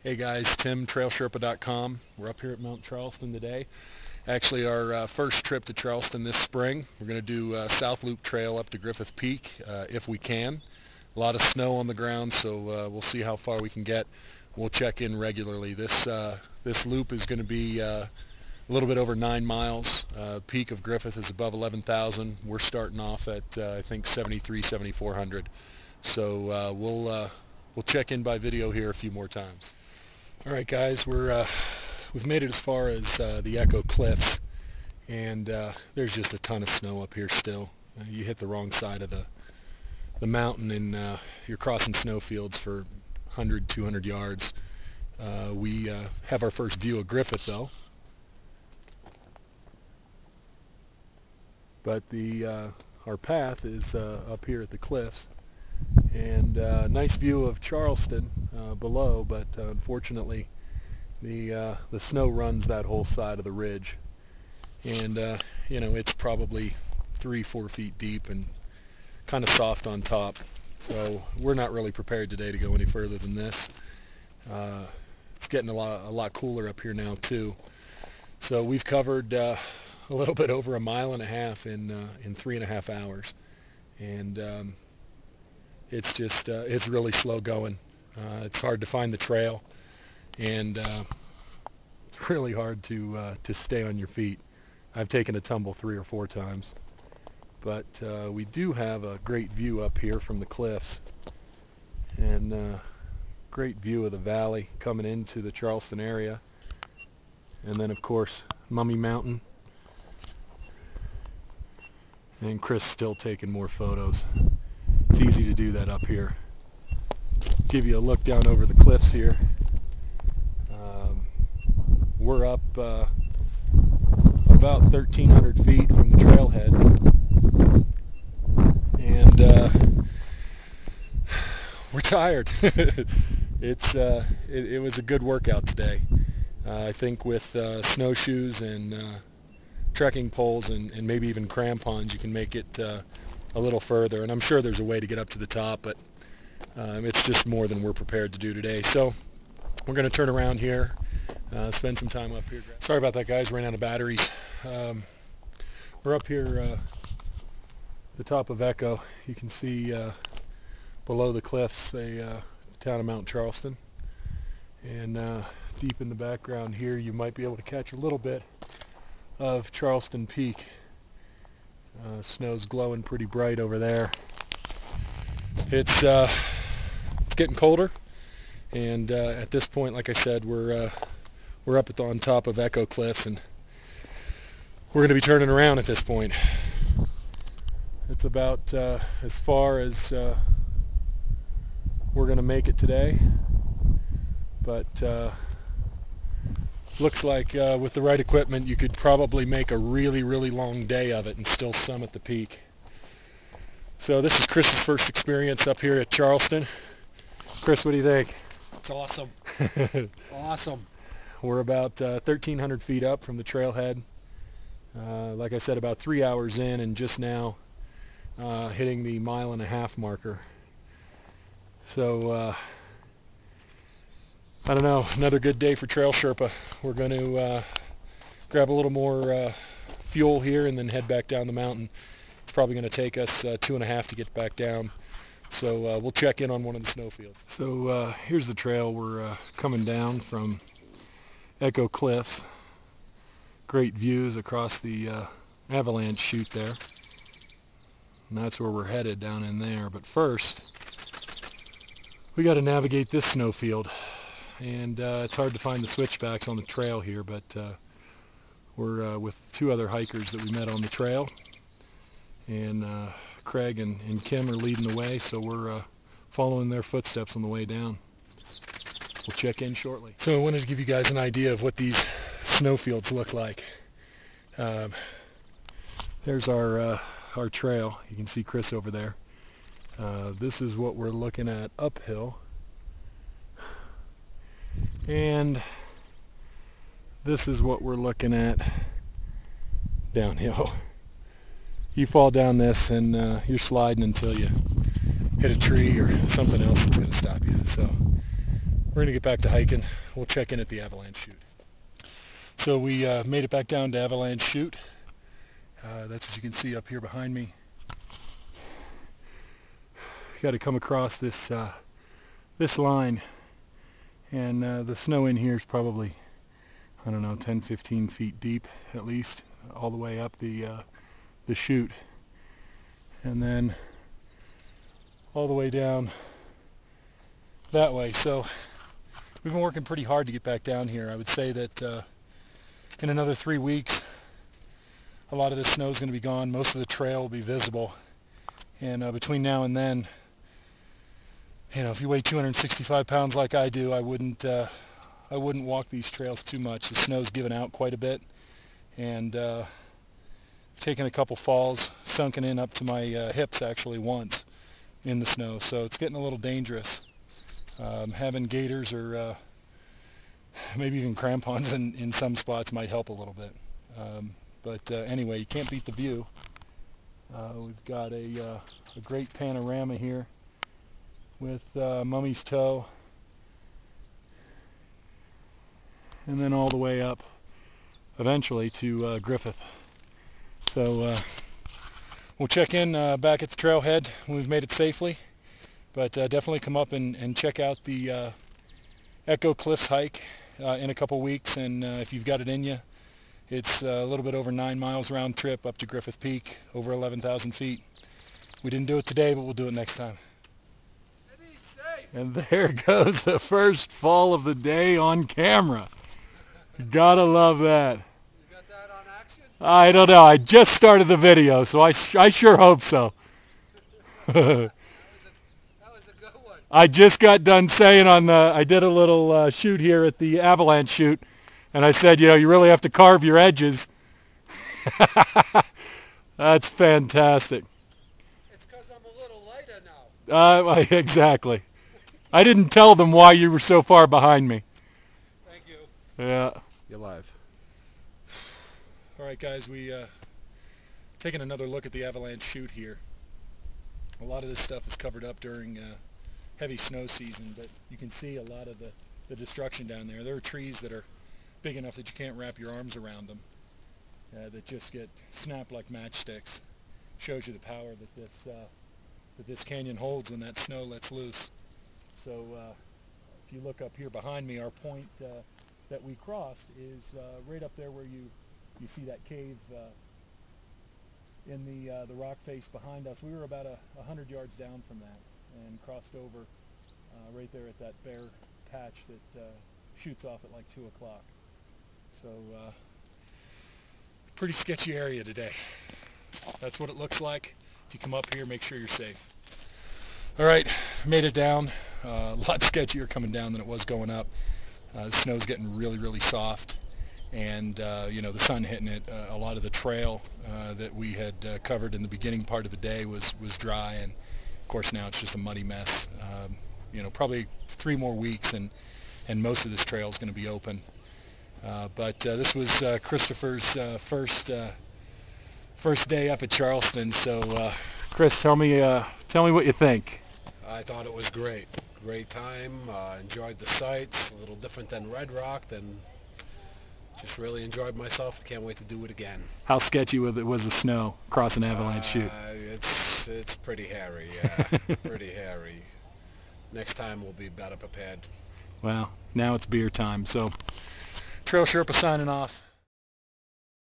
Hey guys, Tim, trailsherpa.com. We're up here at Mt Charleston today. Actually our first trip to Charleston this spring. We're going to do South Loop Trail up to Griffith Peak if we can. A lot of snow on the ground, so we'll see how far we can get. We'll check in regularly. This loop is going to be a little bit over 9 miles. Peak of Griffith is above 11,000. We're starting off at I think 7,400. So we'll check in by video here a few more times. All right, guys, we've made it as far as the Echo Cliffs, and there's just a ton of snow up here still. You hit the wrong side of the mountain, and you're crossing snow fields for 100, 200 yards. We have our first view of Griffith, though, but our path is up here at the cliffs. And nice view of Charleston below, but unfortunately the snow runs that whole side of the ridge, and you know, it's probably 3-4 feet deep and kind of soft on top, so we're not really prepared today to go any further than this. It's getting a lot cooler up here now too, so we've covered a little bit over 1.5 miles in 3.5 hours, and it's just it's really slow going. It's hard to find the trail, and it's really hard to stay on your feet. I've taken a tumble 3 or 4 times, but we do have a great view up here from the cliffs, and great view of the valley coming into the Charleston area, and then of course Mummy Mountain, and Chris still taking more photos. It's easy to do that up here. Give you a look down over the cliffs here. We're up about 1,300 feet from the trailhead, and we're tired. It was a good workout today. I think with snowshoes and trekking poles and maybe even crampons, you can make it a little further, and I'm sure there's a way to get up to the top, but it's just more than we're prepared to do today. So we're going to turn around here, spend some time up here. Sorry about that, guys, ran out of batteries. We're up here the top of Echo. You can see below the cliffs the town of Mt Charleston, and deep in the background here you might be able to catch a little bit of Charleston Peak. Snow's glowing pretty bright over there. It's getting colder, and at this point, like I said, we're up on top of Echo Cliffs, and we're going to be turning around at this point. It's about as far as we're going to make it today, but looks like with the right equipment you could probably make a really long day of it and still summit the peak. So this is Chris's first experience up here at Charleston. Chris, what do you think? It's awesome. Awesome. We're about 1,300 feet up from the trailhead. Like I said, about 3 hours in, and just now hitting the 1.5 mile marker. So I don't know, another good day for Trail Sherpa. We're going to grab a little more fuel here and then head back down the mountain. It's probably going to take us 2.5 to get back down. So we'll check in on one of the snowfields. So here's the trail. We're coming down from Echo Cliffs. Great views across the Avalanche Chute there. And that's where we're headed, down in there. But first, we got to navigate this snowfield. And it's hard to find the switchbacks on the trail here, but we're with 2 other hikers that we met on the trail, and Craig and Kim are leading the way, so we're following their footsteps on the way down. We'll check in shortly. So I wanted to give you guys an idea of what these snowfields look like. There's our trail. You can see Chris over there. This is what we're looking at uphill. And this is what we're looking at downhill. You fall down this and you're sliding until you hit a tree or something else that's going to stop you. So we're going to get back to hiking. We'll check in at the Avalanche Chute. So we made it back down to Avalanche Chute. That's what you can see up here behind me. Got to come across this this line, and the snow in here is probably, I don't know, 10-15 feet deep at least, all the way up the chute, and then all the way down that way. So we've been working pretty hard to get back down here. I would say that in another 3 weeks, a lot of this snow is going to be gone. Most of the trail will be visible, and between now and then, you know, if you weigh 265 pounds like I do, I wouldn't walk these trails too much. The snow's given out quite a bit, and taken a couple falls, sunken in up to my hips actually once in the snow, so it's getting a little dangerous. Having gaiters or maybe even crampons in some spots might help a little bit. But anyway, you can't beat the view. We've got a great panorama here with Mummy's Toe, and then all the way up eventually to Griffith. So we'll check in back at the trailhead when we've made it safely, but definitely come up and check out the Echo Cliffs hike in a couple weeks, and if you've got it in you, it's a little bit over 9 miles round trip up to Griffith Peak, over 11,000 feet. We didn't do it today, but we'll do it next time. And there goes the first fall of the day on camera. Gotta love that. You got that on action? I don't know. I just started the video, so I sure hope so. That was a good one. I just got done saying I did a little shoot here at the Avalanche Chute, and I said, you know, you really have to carve your edges. That's fantastic. It's because I'm a little lighter now. Exactly. I didn't tell them why you were so far behind me. Thank you. Yeah. You're live. All right, guys, we taking another look at the Avalanche Chute here. A lot of this stuff is covered up during heavy snow season, but you can see a lot of the destruction down there. There are trees that are big enough that you can't wrap your arms around them, that just get snapped like matchsticks. Shows you the power that this canyon holds when that snow lets loose. So if you look up here behind me, our point that we crossed is right up there where you see that cave in the rock face behind us. We were about 100 yards down from that and crossed over right there at that bare patch that shoots off at like 2 o'clock. So pretty sketchy area today. That's what it looks like. If you come up here, make sure you're safe. All right, made it down. A lot sketchier coming down than it was going up. The snow's getting really, really soft, and you know, the sun hitting it. A lot of the trail that we had covered in the beginning part of the day was dry, and of course now it's just a muddy mess. You know, probably 3 more weeks, and most of this trail is going to be open. But this was Christopher's first day up at Charleston. So, Chris, tell me what you think. I thought it was great. Great time. Enjoyed the sights. A little different than Red Rock. Just really enjoyed myself. I can't wait to do it again. How sketchy was the snow crossing Avalanche Chute? It's pretty hairy. Yeah, pretty hairy. Next time we'll be better prepared. Well, now it's beer time. So, Trail Sherpa signing off.